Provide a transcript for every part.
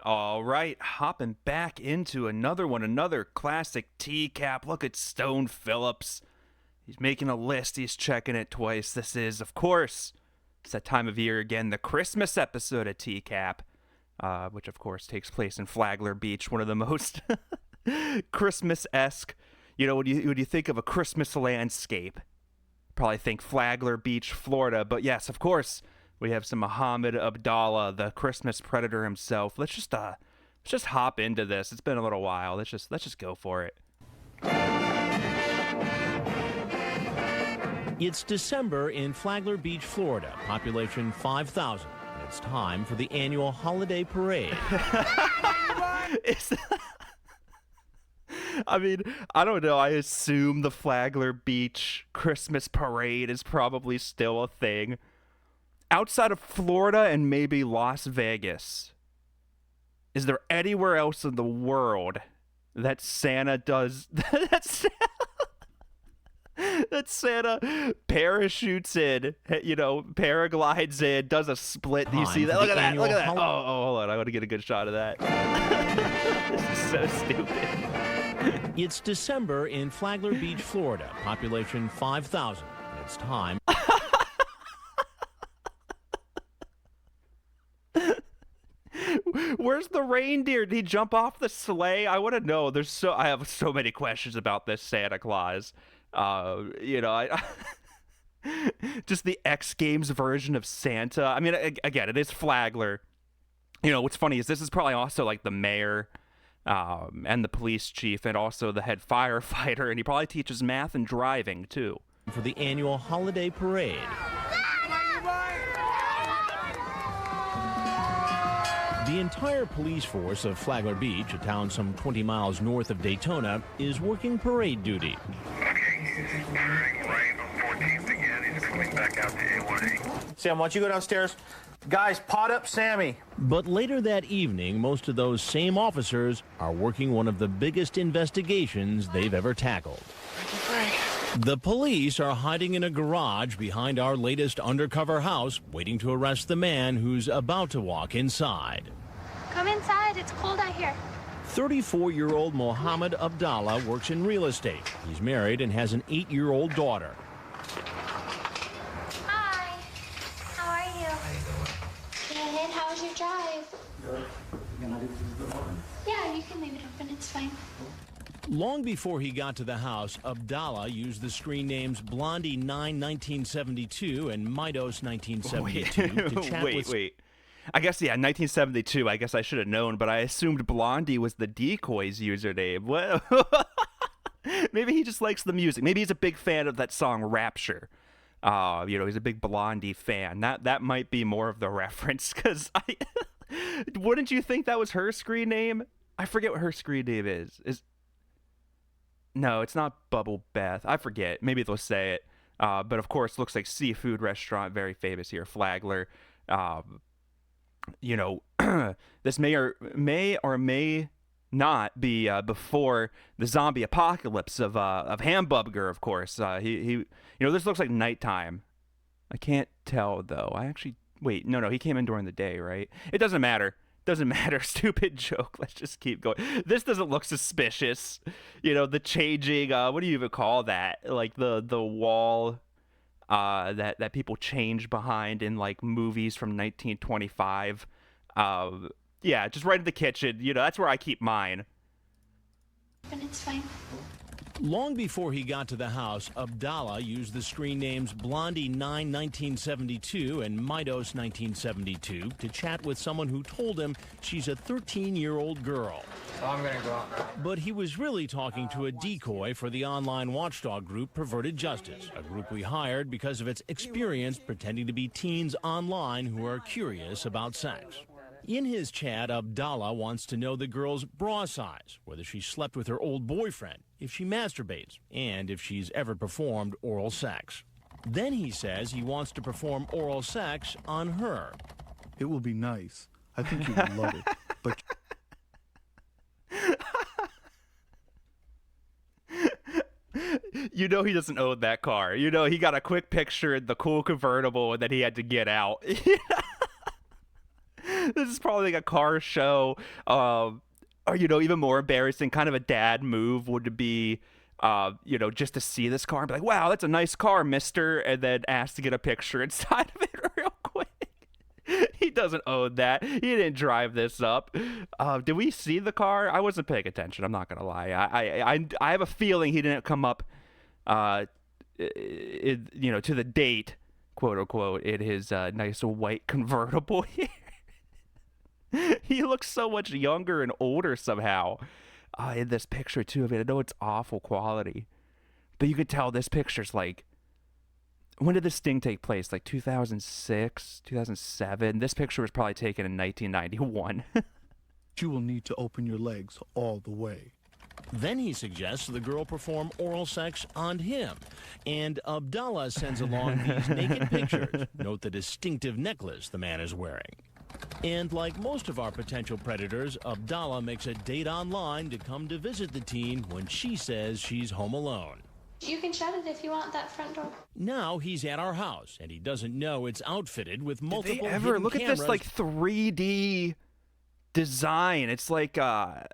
All right, hopping back into another one, another classic tcap. Look at Stone Phillips. He's making a list. He's checking it twice. This is, of course, it's that time of year again, the Christmas episode of tcap, which, of course, takes place in Flagler Beach, one of the most Christmas-esque. You know, when you think of a Christmas landscape, probably think Flagler Beach, Florida. But yes, of course, we have some Mohamad Abdalla, the Christmas predator himself. Let's just hop into this. It's been a little while. Let's just go for it. It's December in Flagler Beach, Florida. Population 5,000. And it's time for the annual holiday parade. I mean, I don't know. I assume the Flagler Beach Christmas parade is probably still a thing. Outside of Florida and maybe Las Vegas, is there anywhere else in the world that Santa does that Santa parachutes in, you know, paraglides in, does a split? Do you see that? Look at that! Look at that! Oh, hold on! I want to get a good shot of that. This is so stupid. It's December in Flagler Beach, Florida. Population 5,000. And it's time. Where's the reindeer? Did he jump off the sleigh? I want to know. I have so many questions about this Santa Claus. You know, just the X Games version of Santa. I mean, again, it is Flagler. You know, what's funny is this is probably also like the mayor, and the police chief, and also the head firefighter, and he probably teaches math and driving too. For the annual holiday parade. The entire police force of Flagler Beach, a town some 20 miles north of Daytona, is working parade duty. Okay, he's turning right on 14th again. He's coming back out to A1A. Sam, why don't you go downstairs? Guys, pot up Sammy. But later that evening, most of those same officers are working one of the biggest investigations they've ever tackled. The police are hiding in a garage behind our latest undercover house, waiting to arrest the man who's about to walk inside. Come inside, it's cold out here. 34-year-old Mohamad Abdalla works in real estate. He's married and has an 8-year-old daughter. Hi, how are you? Good, how was your drive? Yeah, you can leave it open, it's fine. Long before he got to the house, Abdalla used the screen names Blondie 9 1972 and Midos 1972 to chat with... Wait. I guess, yeah, 1972. I guess I should have known, but I assumed Blondie was the decoy's username. Well, maybe he just likes the music. Maybe he's a big fan of that song Rapture. You know, he's a big Blondie fan. That might be more of the reference, because wouldn't you think that was her screen name? I forget what her screen name is. No, it's not Bubble Beth. I forget. Maybe they'll say it. But of course, looks like seafood restaurant, very famous here, Flagler. You know, this may or may not be before the zombie apocalypse of Hamburger, of course. You know, this looks like nighttime. I can't tell though. Wait, no, he came in during the day, right? It doesn't matter. Doesn't matter. Stupid joke. Let's just keep going. This doesn't look suspicious. You know, the changing, what do you even call that? Like the wall that people change behind in like movies from 1925. Yeah, just right in the kitchen. You know, that's where I keep mine. But it's fine. Long before he got to the house, Abdalla used the screen names Blondie 9 1972 and Midos 1972 to chat with someone who told him she's a 13-year-old girl. So I'm going to go out now. But he was really talking to a decoy for the online watchdog group Perverted Justice, a group we hired because of its experience pretending to be teens online who are curious about sex. In his chat, Abdalla wants to know the girl's bra size, whether she slept with her old boyfriend, if she masturbates, and if she's ever performed oral sex. Then he says he wants to perform oral sex on her. It will be nice. I think you will love it. But You know he doesn't own that car. You know he got a quick picture in the cool convertible and then he had to get out. This is probably like a car show. Or, even more embarrassing, kind of a dad move would be, just to see this car and be like, wow, that's a nice car, mister, and then ask to get a picture inside of it real quick. He doesn't own that. He didn't drive this up. Did we see the car? I wasn't paying attention. I'm not going to lie. I have a feeling he didn't come up, to the date, quote unquote, in his nice white convertible here. He looks so much younger and older somehow in this picture, too. I mean, I know it's awful quality, but you could tell this picture's like, when did this sting take place? Like 2006, 2007? This picture was probably taken in 1991. You will need to open your legs all the way. Then he suggests the girl perform oral sex on him, and Abdalla sends along these naked pictures. Note the distinctive necklace the man is wearing. And like most of our potential predators, Abdalla makes a date online to come to visit the teen when she says she's home alone. You can shut it if you want that front door. Now he's at our house, and he doesn't know it's outfitted with multiple Did they ever hidden look cameras. at this like 3D design? It's like a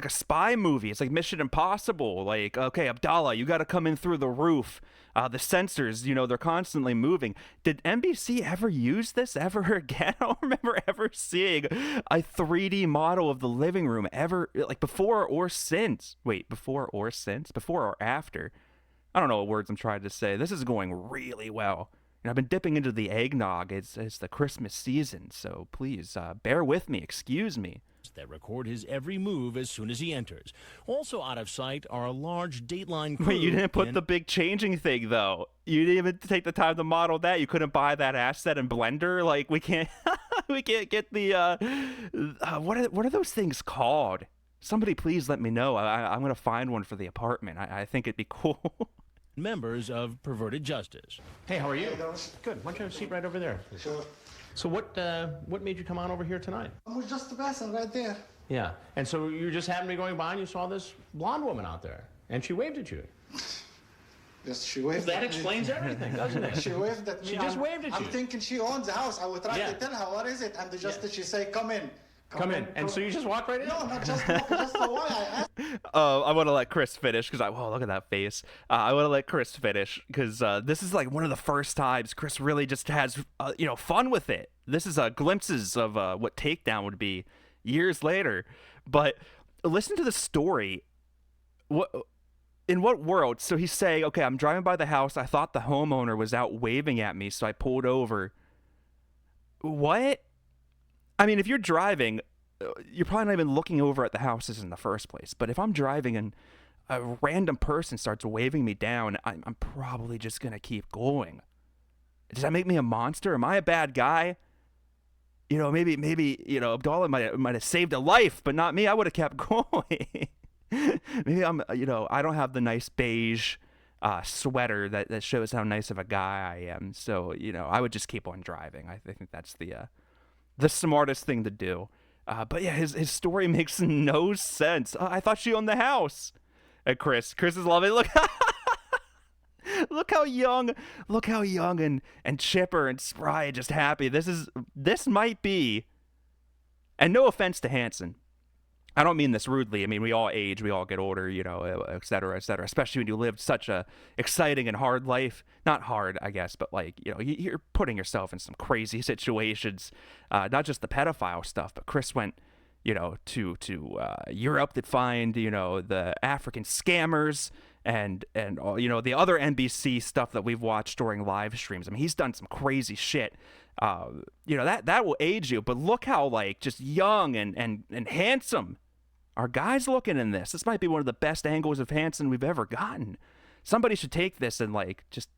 spy movie. It's like Mission Impossible. Like, okay, Abdalla, you got to come in through the roof. The sensors, they're constantly moving. Did NBC ever use this ever again? I don't remember ever seeing a 3D model of the living room ever, like before or since. Wait, before or since? Before or after? I don't know what words I'm trying to say. This is going really well. I've been dipping into the eggnog. It's the Christmas season, so please bear with me. Excuse me. That record his every move as soon as he enters. Also out of sight are a large dateline crew. Wait, you didn't put the big changing thing, though. You didn't even take the time to model that. You couldn't buy that asset in Blender. Like, we can't get the what are those things called? Somebody please let me know. I'm gonna find one for the apartment. I think it'd be cool. Members of Perverted Justice. Hey, how are you? Good. Why don't you have a seat right over there? Sure. So what made you come on over here tonight? I was just passing right there. Yeah. And so you just happened to be going by and you saw this blonde woman out there, and she waved at you. Yes, she waved That at me. explains everything, doesn't it? She waved at me. She just waved at you. I'm thinking she owns the house. I would try to tell her, what is it? And she say, come in. Come in. And so you just walked right in? No, not just walk, just the why I asked. I want to let Chris finish because look at that face. I want to let Chris finish because this is like one of the first times Chris really just has fun with it. This is glimpses of what Takedown would be years later. But listen to the story. In what world? So he's saying, okay, I'm driving by the house. I thought the homeowner was out waving at me, so I pulled over. What? I mean, if you're driving, you're probably not even looking over at the houses in the first place. But if I'm driving and a random person starts waving me down, I'm probably just going to keep going. Does that make me a monster? Am I a bad guy? Maybe Abdalla might have saved a life, but not me. I would have kept going. Maybe I don't have the nice beige sweater that shows how nice of a guy I am. So, I would just keep on driving. I think that's the smartest thing to do. But yeah, his story makes no sense. I thought she owned the house. And Chris is loving it. Look how young and chipper and spry and just happy. This might be, and no offense to Hansen. I don't mean this rudely. I mean, we all age, we all get older, et cetera, especially when you lived such a exciting and hard life. Not hard, I guess, but you're putting yourself in some crazy situations, not just the pedophile stuff, but Chris went, to Europe to find, the African scammers and the other NBC stuff that we've watched during live streams. I mean, he's done some crazy shit. That will age you, but look how just young and handsome our guys looking in this. This might be one of the best angles of Hansen we've ever gotten. Somebody should take this and just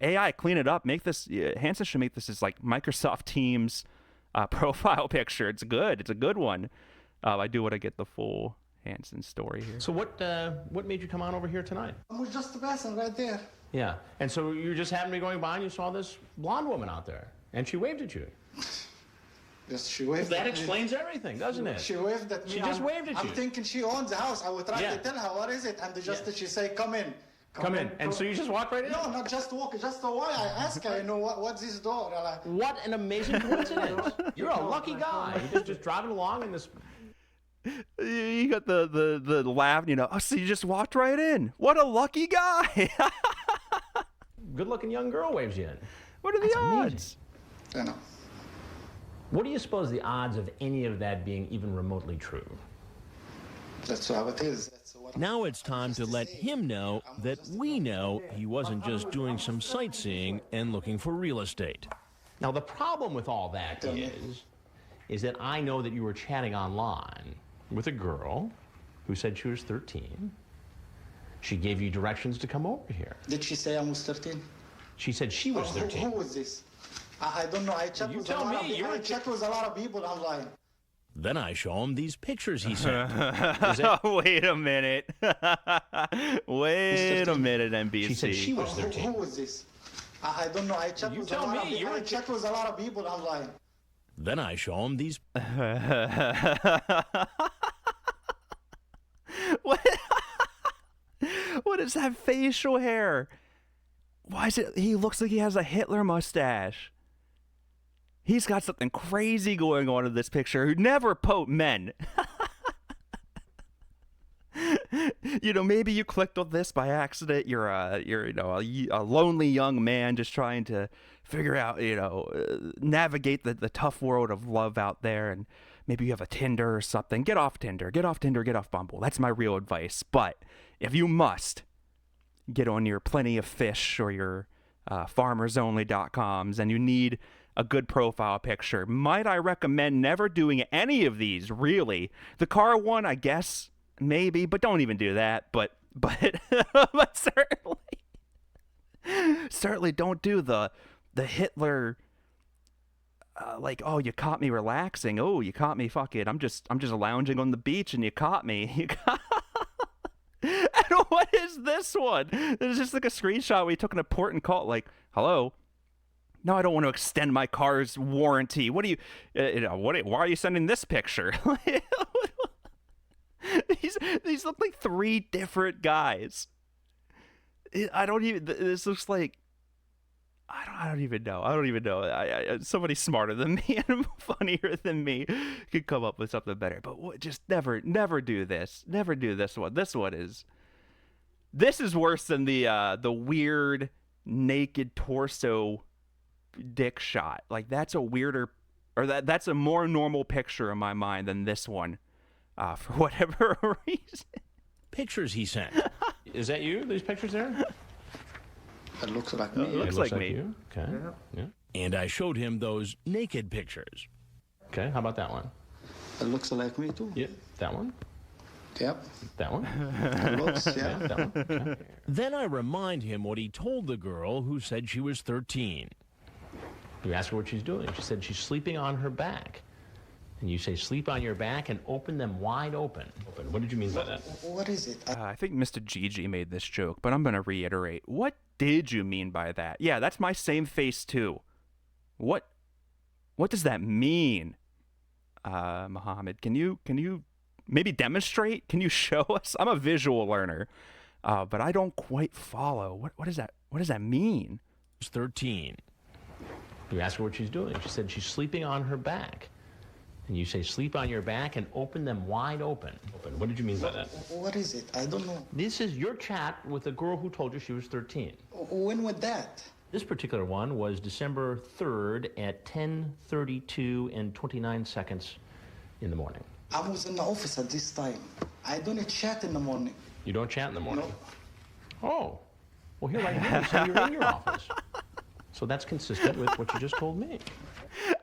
AI clean it up. Make this Hansen should make this as Microsoft Teams profile picture. It's good. It's a good one. I do want to get the full Hansen story here. So what made you come on over here tonight? I was just passing right there. Yeah. And so you just happened to be going by and you saw this blonde woman out there, and she waved at you. Yes, she waved That at me. explains everything, doesn't it? She waved at me. She just waved at you. I'm thinking she owns the house. I would try to tell her, what is it? And she say, come in. Come in. And so you just walk right in? No, not just walk. Just why I ask her, what's this door? Like, What an amazing coincidence. You're a lucky guy. You're just driving along in this... You got the laugh, oh, so you just walked right in. What a lucky guy. Good-looking young girl waves you in. What are the odds? I know. What do you suppose the odds of any of that being even remotely true? That's how it is. That's what Now it's time to let him know that we know he wasn't just doing some sightseeing and looking for real estate. Now, the problem with all that is that I know that you were chatting online with a girl who said she was 13. She gave you directions to come over here. Did she say I was 13? She said she was 13. Who was this? I don't know. I chat with a lot of people online. Then I show him these pictures he sent. Wait a minute. Wait a minute, NBC. She said she was 13. Who was this? I don't know. I chat with a lot of people online. Then I show him these. What is that facial hair? Why is it? He looks like he has a Hitler mustache. He's got something crazy going on in this picture. Who never men. Maybe you clicked on this by accident. You're a lonely young man just trying to figure out, navigate the tough world of love out there, and maybe you have a Tinder or something. Get off Tinder, get off Bumble. That's my real advice. But if you must, get on your Plenty of Fish or your farmersonly.coms, and you need a good profile picture, might I recommend never doing any of these, really. The car one, I guess, maybe, but don't even do that. But certainly don't do the Hitler, oh, you caught me relaxing. Oh, you caught me fucking, I'm just lounging on the beach and you caught me. And what is this one? It's just like a screenshot where he took an important call, like, hello? No, I don't want to extend my car's warranty. What do you, why are you sending this picture? These look like three different guys. This looks like, I don't even know. Somebody smarter than me and funnier than me could come up with something better. But just never do this. Never do this one. This is worse than the weird naked torso dick shot. Like, that's a weirder, or that's a more normal picture in my mind than this one, for whatever reason. Pictures he sent. Is that you? These pictures there? It looks like me. It looks like me. You. Okay. Yeah. And I showed him those naked pictures. Okay. How about that one? It looks like me too. Yeah. That one. Yep. That one. It looks, yeah. That one. Okay. Then I remind him what he told the girl who said she was 13. You ask her what she's doing. She said she's sleeping on her back. And you say, sleep on your back and open them wide open. What did you mean by that? What is it? I think Mr. Gigi made this joke, but I'm going to reiterate. What did you mean by that? Yeah, that's my same face too. What does that mean? Mohammed, can you maybe demonstrate? Can you show us? I'm a visual learner, but I don't quite follow. What does that mean? She's 13. You ask her what she's doing. She said she's sleeping on her back. And you say, sleep on your back and open them wide open. What did you mean by that? What is it? I don't know. This is your chat with a girl who told you she was 13. When was that? This particular one was December 3rd at 10:32 and 29 seconds in the morning. I was in the office at this time. I don't chat in the morning. You don't chat in the morning? No. Oh. Well, here right now you say you're in your office. So that's consistent with what you just told me.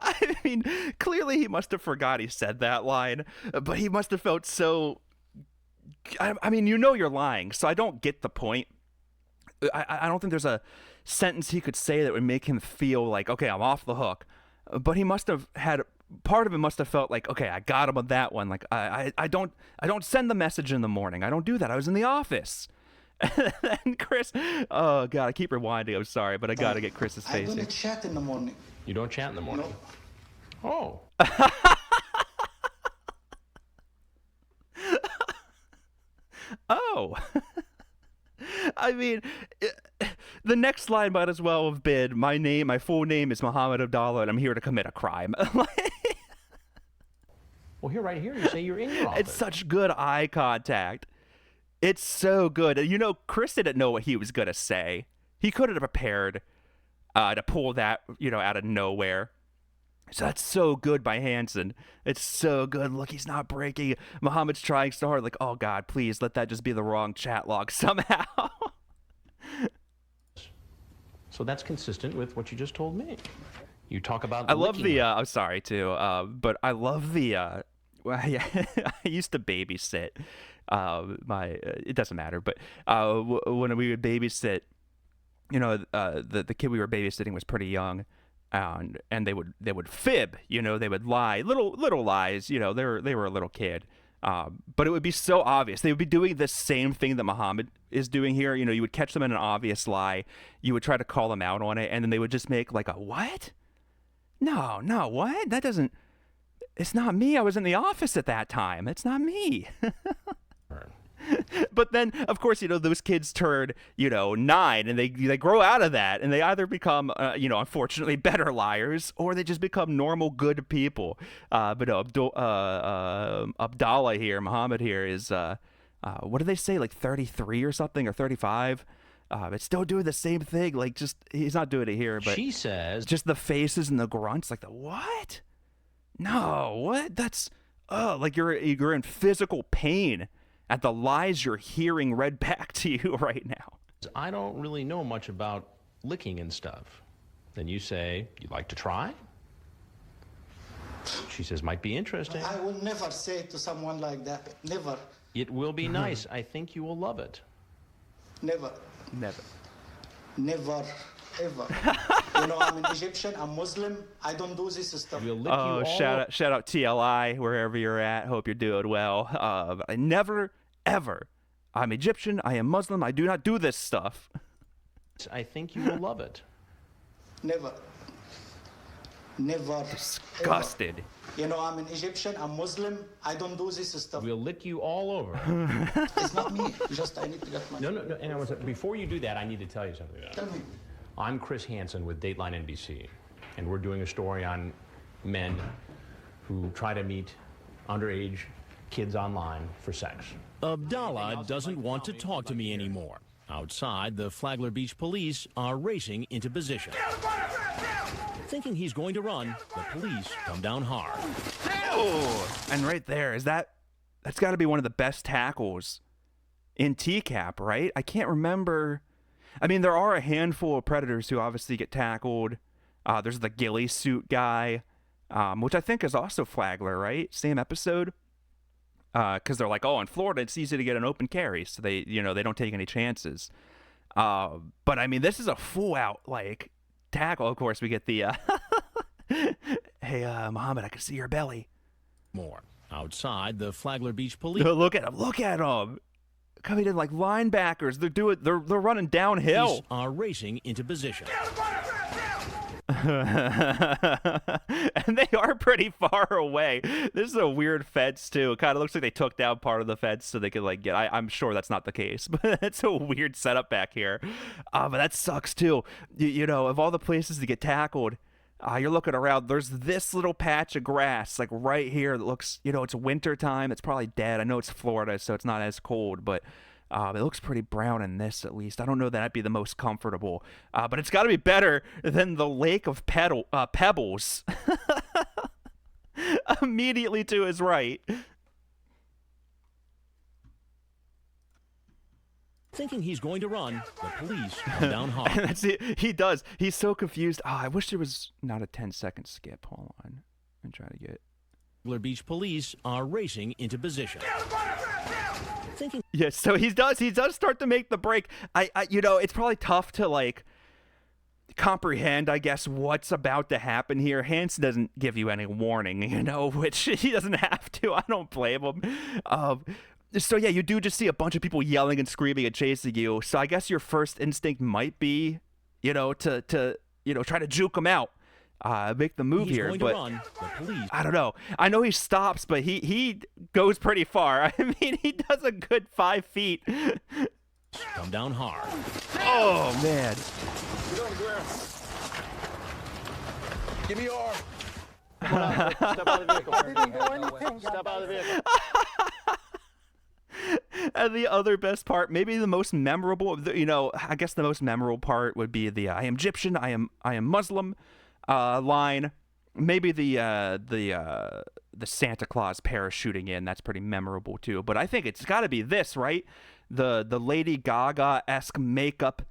I mean, clearly he must have forgot he said that line, but he must have felt so... I mean, you're lying, so I don't get the point. I don't think there's a sentence he could say that would make him feel like, okay, I'm off the hook. But he must have had... Part of it must have felt like, okay, I got him on that one. Like, I don't send the message in the morning. I don't do that. I was in the office. And Chris... Oh, God, I keep rewinding. I'm sorry, but I got to get Chris's face. I don't chat in the morning. You don't chat in the morning? No. Oh. Oh. I mean, the next line might as well have been, my full name is Mohamad Abdalla, and I'm here to commit a crime. Well, here, right here, you say you're in your office. It's such good eye contact. It's so good. You know, Chris didn't know what he was going to say. He couldn't have prepared to pull that, out of nowhere. So that's so good by Hansen. It's so good. Look, he's not breaking. Mohammed's trying so hard. Like, oh, God, please let that just be the wrong chat log somehow. So that's consistent with what you just told me. You talk about. I love the. I'm sorry too, but I love the. Well, yeah, I used to babysit. It doesn't matter, but when we would babysit, the kid we were babysitting was pretty young, and they would fib. They would lie, little lies. They were a little kid. But it would be so obvious. They would be doing the same thing that Mohammed is doing here. You would catch them in an obvious lie. You would try to call them out on it, and then they would just make like a what? No, what? That doesn't. It's not me. I was in the office at that time. It's not me. But then, of course, those kids turn, 9, and they grow out of that, and they either become, unfortunately, better liars, or they just become normal, good people. But Abdalla here, Mohammed here is, what do they say, like 33 or something, or 35? It's still doing the same thing. Like, just he's not doing it here, but she says just the faces and the grunts, like the what? No, what? That's like you're in physical pain at the lies you're hearing read back to you right now. I don't really know much about licking and stuff. Then you say, you'd like to try? She says, might be interesting. I will never say to someone like that. Never. It will be nice. I think you will love it. Never. Never. Never. Ever. I'm an Egyptian, I'm Muslim, I don't do this stuff. We'll lick you all shout out TLI, wherever you're at. Hope you're doing well. I never, ever. I'm Egyptian, I am Muslim, I do not do this stuff. I think you will love it. Never. Never. Disgusted. Ever. I'm an Egyptian, I'm Muslim, I don't do this stuff. We'll lick you all over. It's not me, just I need to get my... No, and before you do that, I need to tell you something. Tell me. I'm Chris Hansen with Dateline NBC, and we're doing a story on men who try to meet underage kids online for sex. Abdalla doesn't want to talk to me anymore. Outside, the Flagler Beach police are racing into position. Thinking he's going to run, the police come down hard. Oh, and right there, that's got to be one of the best tackles in tcap, right? I can't remember. I mean, there are a handful of predators who obviously get tackled. There's the ghillie suit guy, which I think is also Flagler, right? Same episode. Because they're like, oh, in Florida, it's easy to get an open carry, so they don't take any chances. But I mean, this is a full out like tackle. Of course, we get the hey, Mohammed, I can see your belly. More outside, the Flagler Beach police. Look at him. Coming in like linebackers. They're running downhill. Police are racing into position. And they are pretty far away. This is a weird fence too. It kind of looks like they took down part of the fence so they could like get. I'm sure that's not the case, but it's a weird setup back here. But that sucks too. Of all the places to get tackled, you're looking around. There's this little patch of grass like right here that looks. It's winter time. It's probably dead. I know it's Florida, so it's not as cold, but. It looks pretty brown in this, at least. I don't know that I'd be the most comfortable. But it's got to be better than the lake of pebbles. Immediately to his right. Thinking he's going to run, the police come down hard. That's it. He does. He's so confused. I wish there was not a 10-second skip. Hold on. I'm trying to get... Flagler Beach police are racing into position. Thinking. Yes, so he does start to make the break. It's probably tough to like comprehend, I guess, what's about to happen here. Hansen doesn't give you any warning, which he doesn't have to. I don't blame him. So yeah, you do just see a bunch of people yelling and screaming and chasing you. So I guess your first instinct might be, to try to juke him out. Make the move he's here, going but to run. The police. I don't know. I know he stops, but he goes pretty far. I mean, he does a good 5 feet. come down hard. Oh, man. Get on the ground. Give me your arm. Come on, step out of the vehicle. Step out of the vehicle. And the other best part, maybe the most memorable, I guess the most memorable part would be the I am Egyptian, I am Muslim line. Maybe the Santa Claus parachuting in, that's pretty memorable too. But I think it's got to be this, right? The Lady Gaga-esque makeup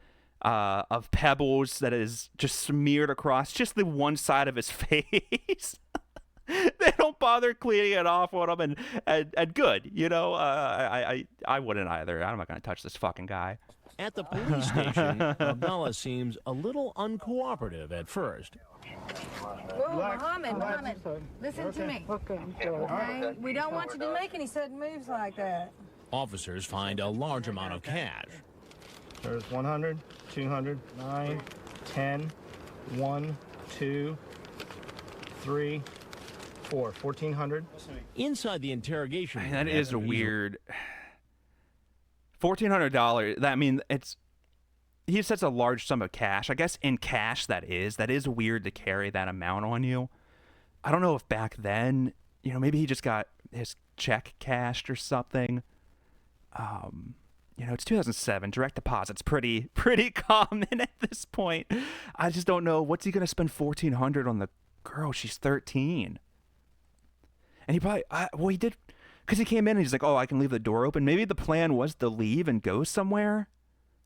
of pebbles that is just smeared across just the one side of his face. They don't bother cleaning it off on him, and good, I wouldn't either. I'm not gonna touch this fucking guy. At the police station, Abdalla seems a little uncooperative at first. Whoa, Mohammed, listen to me. Okay? We don't want you to make any sudden moves like that. Officers find a large amount of cash. There's 100, 200, 9, 10, 1, 2, 3, 4, 1,400. Inside the interrogation room, That is a weird. $1,400. I mean, he says a large sum of cash. I guess in cash that is weird to carry that amount on you. I don't know if back then, maybe he just got his check cashed or something. It's 2007. Direct deposit's pretty common at this point. I just don't know, what's he gonna spend $1,400 on the girl? She's 13. And he probably, he did, because he came in and he's like, oh, I can leave the door open. Maybe the plan was to leave and go somewhere.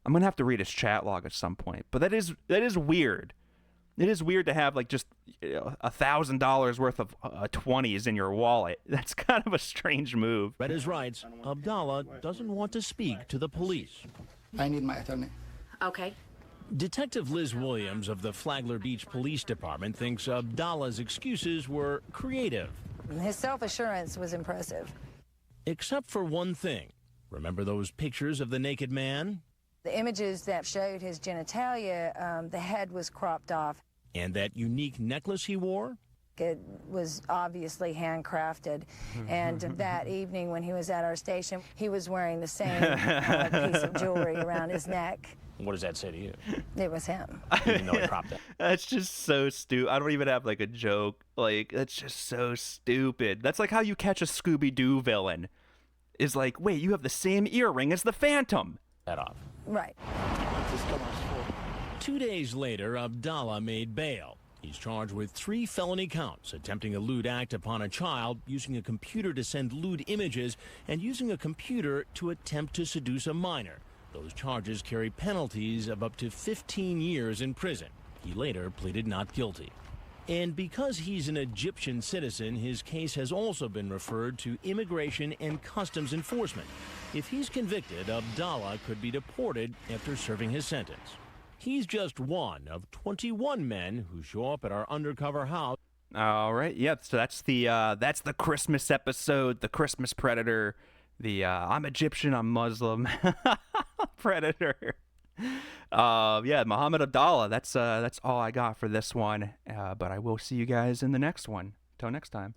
I'm going to have to read his chat log at some point. But that is weird. It is weird to have, like, just $1,000 worth of 20s in your wallet. That's kind of a strange move. Read his rights. Abdalla doesn't want to speak to the police. I need my attorney. Okay. Detective Liz Williams of the Flagler Beach Police Department thinks Abdalla's excuses were creative. His self-assurance was impressive. Except for one thing. Remember those pictures of the naked man? The images that showed his genitalia, the head was cropped off. And that unique necklace he wore? It was obviously handcrafted. And that evening when he was at our station, he was wearing the same piece of jewelry around his neck. What does that say to you? It was him. Even though he cropped it. That's just so stupid. I don't even have, like, a joke. Like, that's just so stupid. That's like how you catch a Scooby-Doo villain. Is like, wait, you have the same earring as the Phantom. Head off. Right. 2 days later, Abdalla made bail. He's charged with 3 felony counts: attempting a lewd act upon a child, using a computer to send lewd images, and using a computer to attempt to seduce a minor. Those charges carry penalties of up to 15 years in prison. He later pleaded not guilty. And because he's an Egyptian citizen, his case has also been referred to Immigration and Customs Enforcement. If he's convicted, Abdalla could be deported after serving his sentence. He's just one of 21 men who show up at our undercover house. All right, yeah. So that's the Christmas episode, the Christmas Predator, the I'm Egyptian, I'm Muslim Predator. Yeah, Mohamad Abdalla. That's all I got for this one. But I will see you guys in the next one. Till next time.